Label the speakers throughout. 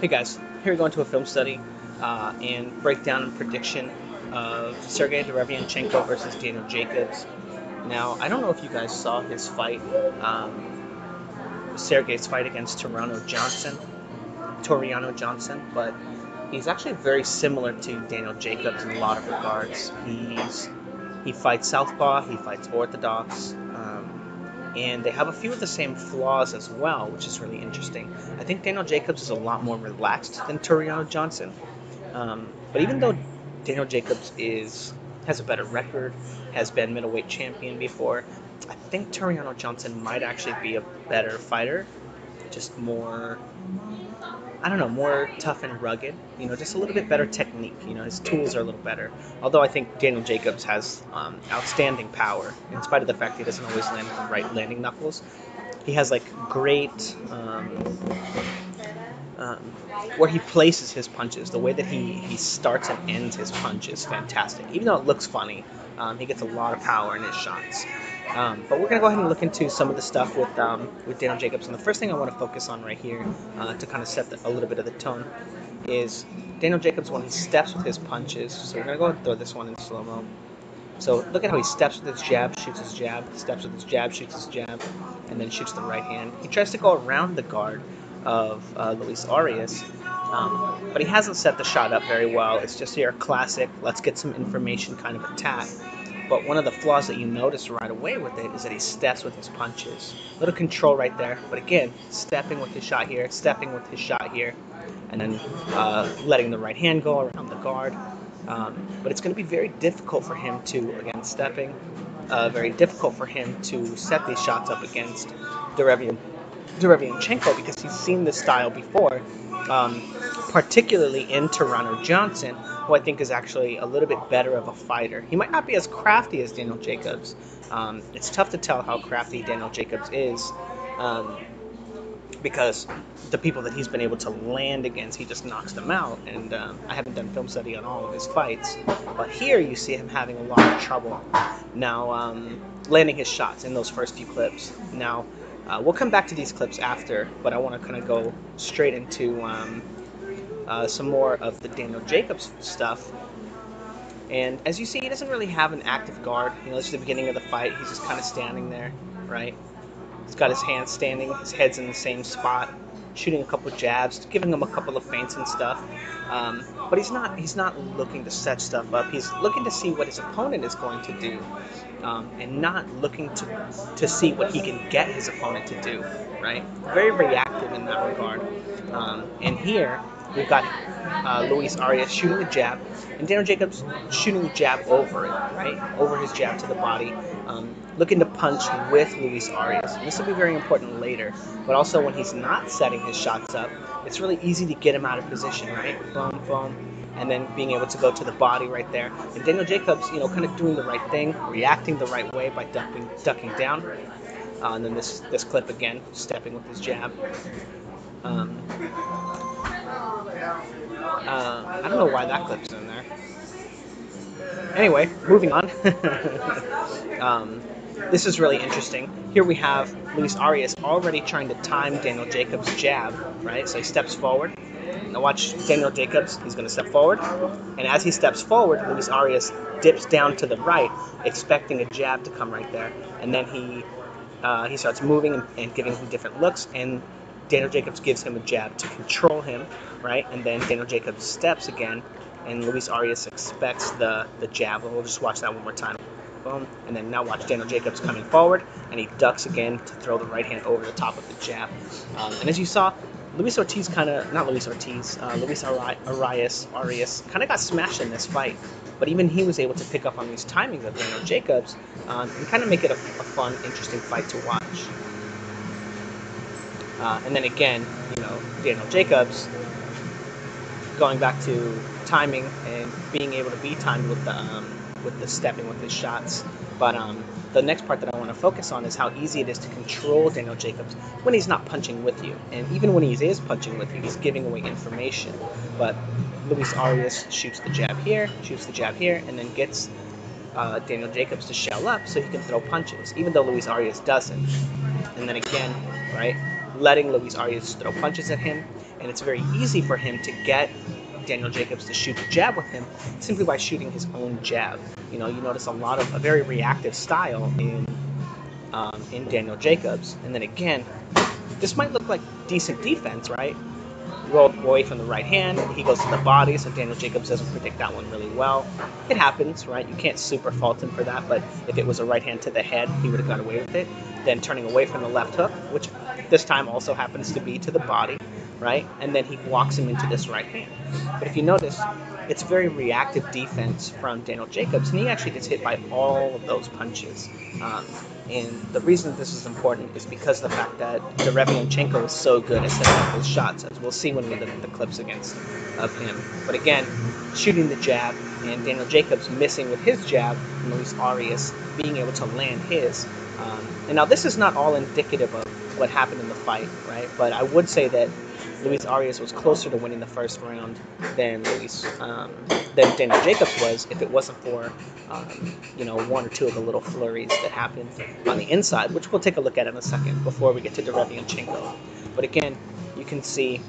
Speaker 1: guys, here we go into a film study and breakdown and prediction of Sergiy Derevyanchenko versus Daniel Jacobs. Now, I don't know if you guys saw his fight, Sergey's fight against Toriano Johnson, but he's actually very similar to Daniel Jacobs in a lot of regards. He fights southpaw, he fights orthodox, and they have a few of the same flaws as well, which is really interesting. I think Daniel Jacobs is a lot more relaxed than Toriano Johnson, but even though Daniel Jacobs has a better record, has been middleweight champion before, I think Toriano Johnson might actually be a better fighter, just more, I don't know, more tough and rugged. Just a little bit better technique. His tools are a little better. Although I think Daniel Jacobs has outstanding power, in spite of the fact he doesn't always land with the right landing knuckles. He has like great um, where he places his punches. The way that he starts and ends his punch is fantastic. Even though it looks funny, he gets a lot of power in his shots. But we're going to go ahead and look into some of the stuff with Daniel Jacobs. And the first thing I want to focus on right here to kind of set a little bit of the tone is Daniel Jacobs when he steps with his punches. So we're going to go ahead and throw this one in slow-mo. So look at how he steps with his jab, shoots his jab, steps with his jab, shoots his jab, and then shoots the right hand. He tries to go around the guard of Luis Arias, but he hasn't set the shot up very well. It's just your classic, let's get some information kind of attack. But one of the flaws that you notice right away with it is that he steps with his punches. A little control right there, but again, stepping with his shot here, stepping with his shot here, and then letting the right hand go around the guard. But it's going to be very difficult for him to, again, stepping, very difficult for him to set these shots up against Derevyanchenko because he's seen this style before, particularly in Toriano Johnson, who I think is actually a little bit better of a fighter. He might not be as crafty as Daniel Jacobs. It's tough to tell how crafty Daniel Jacobs is because the people that he's been able to land against, he just knocks them out. And I haven't done film study on all of his fights, but here you see him having a lot of trouble now landing his shots in those first few clips. Now, we'll come back to these clips after, but I want to kind of go straight into some more of the Daniel Jacobs stuff. And as you see, he doesn't really have an active guard. This is the beginning of the fight. He's just kind of standing there, right? He's got his hands standing, his head's in the same spot, shooting a couple jabs, giving him a couple of feints and stuff. But he's not looking to set stuff up. He's looking to see what his opponent is going to do, and not looking to see what he can get his opponent to do, right? Very reactive in that regard. And here we've got Luis Arias shooting the jab, and Daniel Jacobs shooting the jab over it, right? Over his jab to the body, looking to punch with Luis Arias. And this will be very important later, but also when he's not setting his shots up, it's really easy to get him out of position, right? Boom, boom, and then being able to go to the body right there. And Daniel Jacobs, kind of doing the right thing, reacting the right way by ducking down. And then this clip again, stepping with his jab. I don't know why that clip's in there. Anyway, moving on. This is really interesting. Here we have Luis Arias already trying to time Daniel Jacobs' jab, right? So he steps forward. Now watch Daniel Jacobs. He's going to step forward. And as he steps forward, Luis Arias dips down to the right, expecting a jab to come right there. And then he starts moving and giving him different looks, and Daniel Jacobs gives him a jab to control him, right? And then Daniel Jacobs steps again, and Luis Arias expects the jab. We'll just watch that one more time. Boom. And then now watch Daniel Jacobs coming forward, and he ducks again to throw the right hand over the top of the jab. And as you saw, Luis Arias kind of got smashed in this fight. But even he was able to pick up on these timings of Daniel Jacobs and kind of make it a fun, interesting fight to watch. And then again, Daniel Jacobs going back to timing and being able to be timed with the stepping with his shots. But the next part that I want to focus on is how easy it is to control Daniel Jacobs when he's not punching with you. And even when he is punching with you, he's giving away information. But Luis Arias shoots the jab here, and then gets Daniel Jacobs to shell up so he can throw punches, even though Luis Arias doesn't. And then again, right, letting Luis Arias throw punches at him, and it's very easy for him to get Daniel Jacobs to shoot the jab with him simply by shooting his own jab. You notice a very reactive style in Daniel Jacobs. And then again, this might look like decent defense, right? Rolled away from the right hand, he goes to the body, so Daniel Jacobs doesn't predict that one really well. It happens, right? You can't super fault him for that, but if it was a right hand to the head, he would have got away with it. Then turning away from the left hook, which this time also happens to be to the body, right? And then he walks him into this right hand. But if you notice, it's very reactive defense from Daniel Jacobs, and he actually gets hit by all of those punches. And the reason this is important is because of the fact that Derevyanchenko is so good at setting up his shots, as we'll see when we look at the clips of him. But again, shooting the jab, and Daniel Jacobs missing with his jab, and Luis Arias being able to land his. And now this is not all indicative of what happened in the fight, right? But I would say that Luis Arias was closer to winning the first round than Daniel Jacobs was, if it wasn't for one or two of the little flurries that happened on the inside, which we'll take a look at in a second before we get to Derevyanchenko. But again, you can see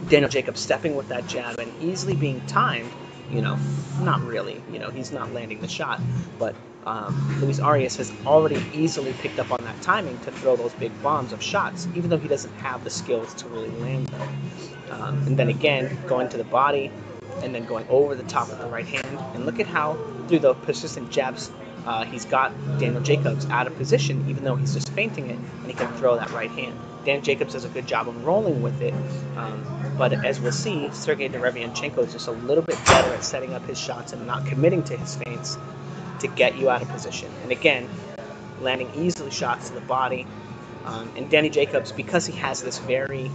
Speaker 1: Daniel Jacobs stepping with that jab and easily being timed. Not really. He's not landing the shot, but Luis Arias has already easily picked up on that timing to throw those big bombs of shots, even though he doesn't have the skills to really land them. And then again, going to the body, and then going over the top with the right hand. And look at how, through the persistent jabs, he's got Daniel Jacobs out of position, even though he's just feinting it, and he can throw that right hand. Daniel Jacobs does a good job of rolling with it, but as we'll see, Sergiy Derevyanchenko is just a little bit better at setting up his shots and not committing to his feints to get you out of position. And again, landing easily shots to the body. And Danny Jacobs, because he has this very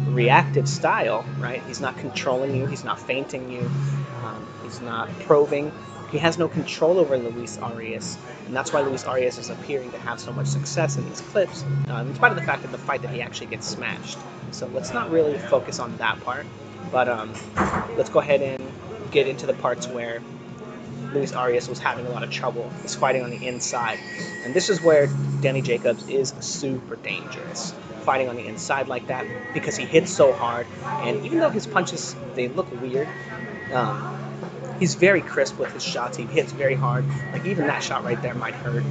Speaker 1: reactive style, right? He's not controlling you, he's not feinting you, he's not probing. He has no control over Luis Arias, and that's why Luis Arias is appearing to have so much success in these clips, in spite of the fact that the fight that he actually gets smashed. So let's not really focus on that part, but let's go ahead and get into the parts where Luis Arias was having a lot of trouble. He's fighting on the inside, and this is where Danny Jacobs is super dangerous, fighting on the inside like that, because he hits so hard, and even though his punches, they look weird, he's very crisp with his shots. He hits very hard. Like, even that shot right there might hurt.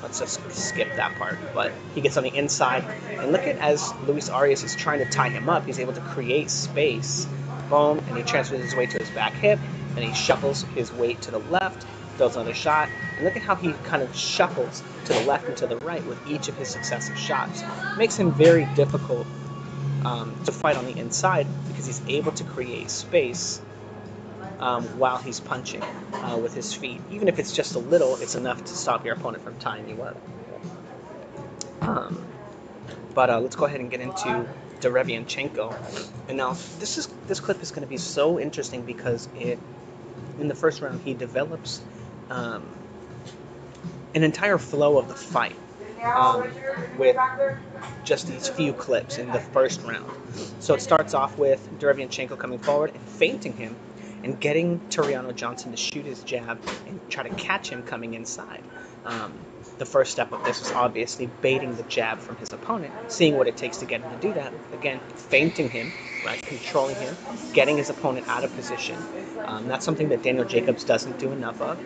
Speaker 1: Let's just skip that part. But he gets on the inside, and look at, as Luis Arias is trying to tie him up, he's able to create space. Boom, and he transfers his weight to his back hip, and he shuffles his weight to the left, throws another shot, and look at how he kind of shuffles to the left and to the right with each of his successive shots. It makes him very difficult to fight on the inside, because he's able to create space while he's punching with his feet. Even if it's just a little, it's enough to stop your opponent from tying you up. But let's go ahead and get into Derevyanchenko. And now this clip is going to be so interesting, because in the first round he develops an entire flow of the fight with just these few clips in the first round. So it starts off with Derevyanchenko coming forward and feinting him, and getting Tureano Johnson to shoot his jab and try to catch him coming inside. The first step of this is obviously baiting the jab from his opponent, seeing what it takes to get him to do that. Again, feinting him, right, controlling him, getting his opponent out of position. That's something that Daniel Jacobs doesn't do enough of.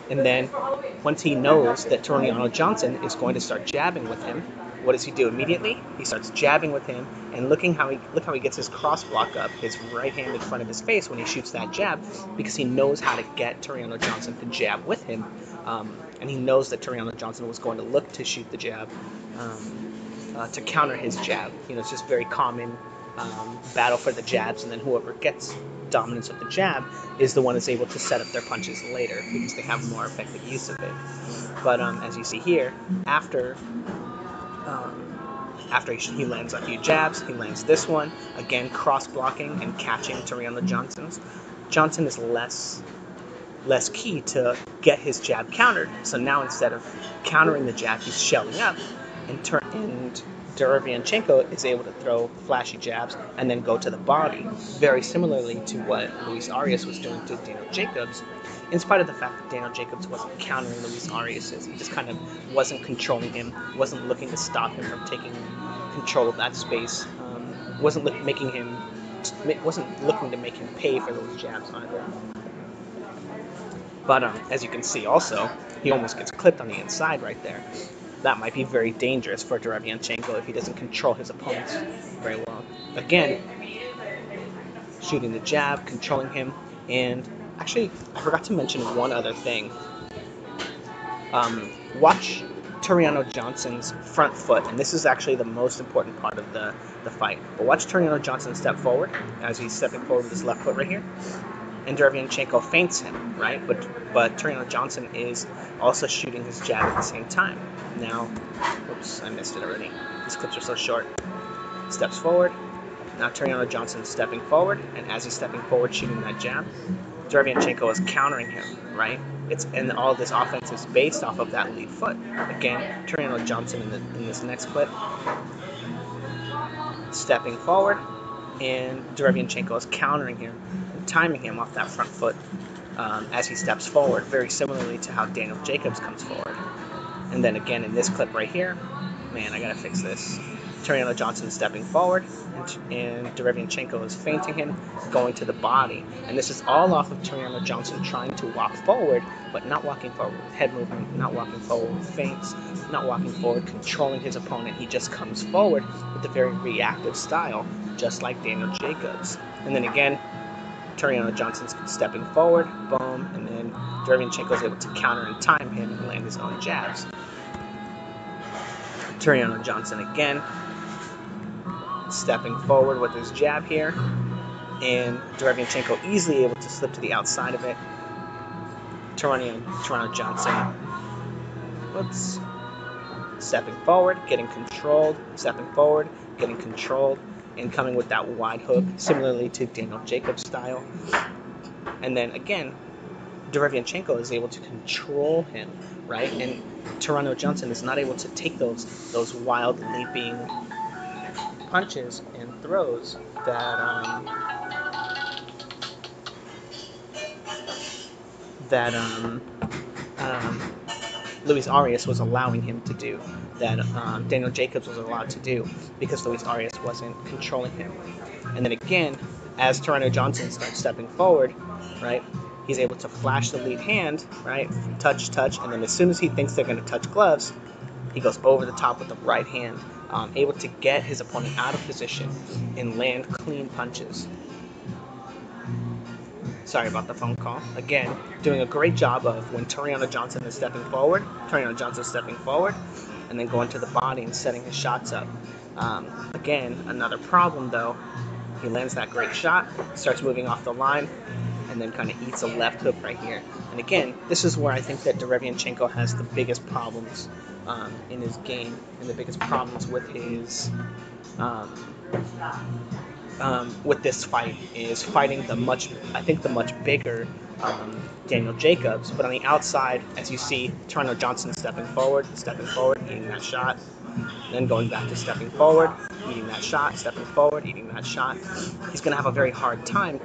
Speaker 1: And then once he knows that Tureano Johnson is going to start jabbing with him, what does he do immediately? He starts jabbing with him, and look how he gets his cross block up, his right hand in front of his face when he shoots that jab, because he knows how to get Tureano Johnson to jab with him, and he knows that Tureano Johnson was going to look to shoot the jab to counter his jab. It's just very common battle for the jabs, and then whoever gets dominance of the jab is the one that's able to set up their punches later, because they have more effective use of it. But as you see here, after he lands a few jabs, he lands this one, again cross-blocking and catching Tureano Johnson. Johnson is less key to get his jab countered, so now instead of countering the jab, he's shelling up, and Derevyanchenko is able to throw flashy jabs and then go to the body, very similarly to what Luis Arias was doing to Daniel Jacobs. in spite of the fact that Daniel Jacobs wasn't countering Luis Arias's. He just kind of wasn't controlling him, wasn't looking to stop him from taking control of that space, wasn't looking to make him pay for those jabs either. But as you can see also, he almost gets clipped on the inside right there. That might be very dangerous for Derevyanchenko if he doesn't control his opponents very well. Again, shooting the jab, controlling him, and actually, I forgot to mention one other thing. Watch Tureano Johnson's front foot, and this is actually the most important part of the fight. But watch Tureano Johnson step forward as he's stepping forward with his left foot right here. And Derevyanchenko feints him, right? But Tureano Johnson is also shooting his jab at the same time. Now, oops, I missed it already. These clips are so short. Steps forward. Now Tureano Johnson is stepping forward, and as he's stepping forward, shooting that jab, Derevyanchenko is countering him, right? And all this offense is based off of that lead foot. Again, Tureano Johnson in this next clip, stepping forward, and Derevyanchenko is countering him, timing him off that front foot as he steps forward, very similarly to how Daniel Jacobs comes forward. And then again in this clip right here, man, I gotta fix this. Tureano Johnson is stepping forward, and Derevyanchenko is feinting him, going to the body. And this is all off of Tureano Johnson trying to walk forward, but not walking forward with head movement, not walking forward with feints, not walking forward, controlling his opponent. He just comes forward with a very reactive style, just like Daniel Jacobs. And then again, Tureano Johnson's stepping forward, boom, and then Derevyanchenko is able to counter and time him and land his own jabs. Tureano Johnson again, stepping forward with his jab here, and Derevyanchenko easily able to slip to the outside of it. Tureano Johnson, whoops, stepping forward, getting controlled, stepping forward, getting controlled, and coming with that wide hook, similarly to Daniel Jacobs' style. And then again, Derevyanchenko is able to control him, right? And Tureano Johnson is not able to take those wild leaping punches and throws that Luis Arias was allowing him to do, that Daniel Jacobs was allowed to do, because Luis Arias wasn't controlling him. And then again, as Tureano Johnson starts stepping forward, right, he's able to flash the lead hand, right, touch, and then as soon as he thinks they're going to touch gloves, he goes over the top with the right hand, able to get his opponent out of position and land clean punches. Sorry about the phone call. Again, doing a great job of when Tureano Johnson is stepping forward, and then going to the body and setting his shots up. Again, another problem though, he lands that great shot, starts moving off the line, and then kind of eats a left hook right here. And again, this is where I think that Derevyanchenko has the biggest problems in his game, and the biggest problems with his with this fight is fighting the much bigger Daniel Jacobs. But on the outside, as you see, Tureano Johnson stepping forward, eating that shot, then going back to stepping forward, eating that shot, stepping forward, eating that shot. He's going to have a very hard time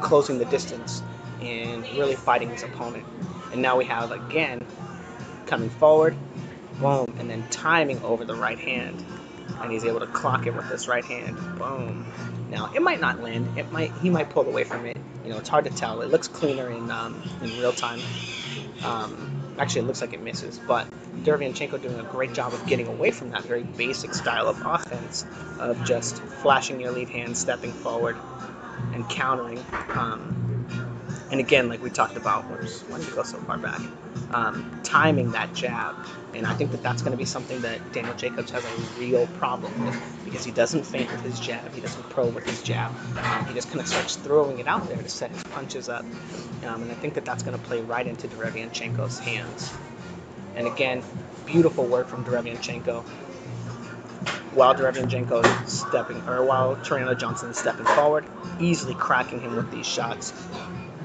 Speaker 1: closing the distance and really fighting his opponent. And now we have, again, coming forward, boom, and then timing over the right hand. And he's able to clock it with this right hand. Boom. Now, it might not land. He might pull away from it. You know, it's hard to tell. It looks cleaner in real time. Actually, it looks like it misses. But Derevyanchenko doing a great job of getting away from that very basic style of offense of just flashing your lead hand, stepping forward, and countering. And again, like we talked about, why did we go so far back? Timing that jab. And I think that that's going to be something that Daniel Jacobs has a real problem with, because he doesn't feint with his jab, he doesn't probe with his jab. He just kind of starts throwing it out there to set his punches up. And I think that that's going to play right into Derevyanchenko's hands. And again, beautiful work from Derevyanchenko. While Derevyanchenko is while Tureano Johnson is stepping forward, easily cracking him with these shots,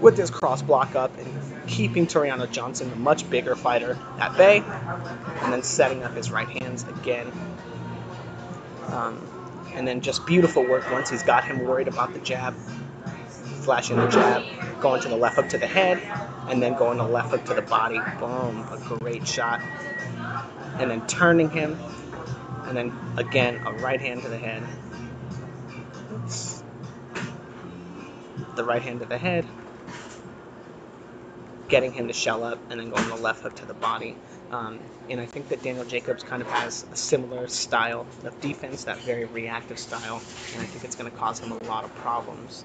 Speaker 1: with his cross block up and keeping Tureano Johnson, the much bigger fighter, at bay, and then setting up his right hands again. And then just beautiful work once he's got him worried about the jab, flashing the jab, going to the left hook to the head, and then going to the left hook to the body. Boom, a great shot. And then turning him, and then again a right hand to the head. Oops. The right hand to the head, getting him to shell up, and then going the left hook to the body. And I think that Daniel Jacobs kind of has a similar style of defense, that very reactive style, and I think it's going to cause him a lot of problems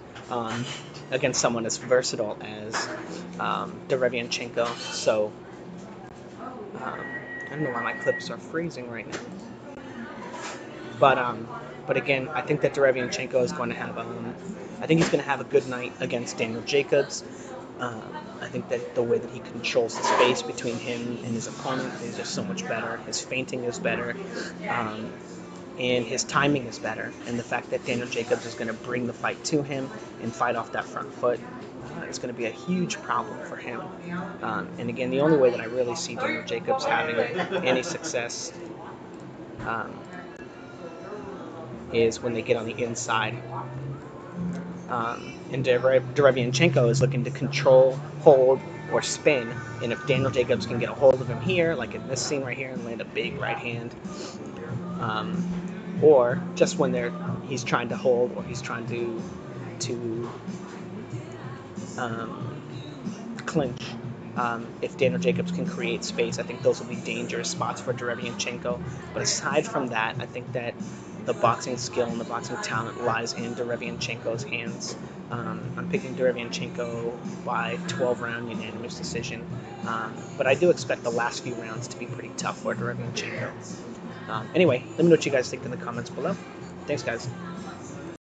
Speaker 1: against someone as versatile as Derevyanchenko. So I don't know why my clips are freezing right now. But again, I think that Derevyanchenko is going to have I think he's going to have a good night against Daniel Jacobs. I think that the way that he controls the space between him and his opponent is just so much better. His feinting is better, and his timing is better. And the fact that Daniel Jacobs is going to bring the fight to him and fight off that front foot is going to be a huge problem for him. And again, the only way that I really see Daniel Jacobs having any success is when they get on the inside. And Derevyanchenko is looking to control, hold, or spin. And if Daniel Jacobs can get a hold of him here, like in this scene right here, and land a big right hand, or just when he's trying to hold or he's trying to clinch. If Daniel Jacobs can create space, I think those will be dangerous spots for Derevyanchenko. But aside from that, I think that the boxing skill and the boxing talent lies in Derevyanchenko's hands. I'm picking Derevyanchenko by 12-round unanimous decision. But I do expect the last few rounds to be pretty tough for Derevyanchenko. Anyway, let me know what you guys think in the comments below. Thanks, guys.